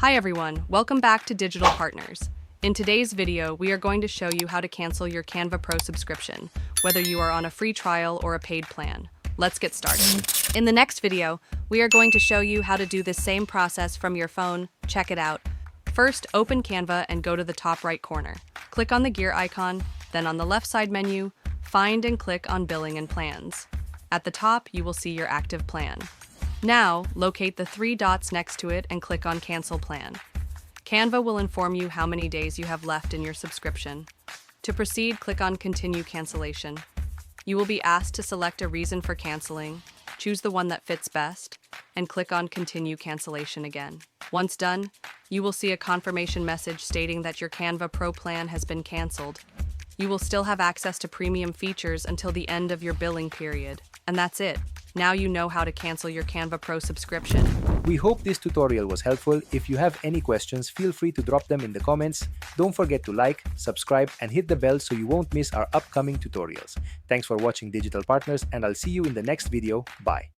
Hi everyone, welcome back to Digital Partners. In today's video, we are going to show you how to cancel your Canva Pro subscription, whether you are on a free trial or a paid plan. Let's get started. In the next video, we are going to show you how to do this same process from your phone. Check it out. First, open Canva and go to the top right corner. Click on the gear icon, then on the left side menu, find and click on Billing and Plans. At the top, you will see your active plan. Now, locate the three dots next to it and click on Cancel Plan. Canva will inform you how many days you have left in your subscription. To proceed, click on Continue Cancellation. You will be asked to select a reason for canceling, choose the one that fits best, and click on Continue Cancellation again. Once done, you will see a confirmation message stating that your Canva Pro plan has been canceled. You will still have access to premium features until the end of your billing period. And that's it. Now you know how to cancel your Canva Pro subscription. We hope this tutorial was helpful. If you have any questions, feel free to drop them in the comments. Don't forget to like, subscribe, and hit the bell so you won't miss our upcoming tutorials. Thanks for watching Digital Partners, and I'll see you in the next video. Bye.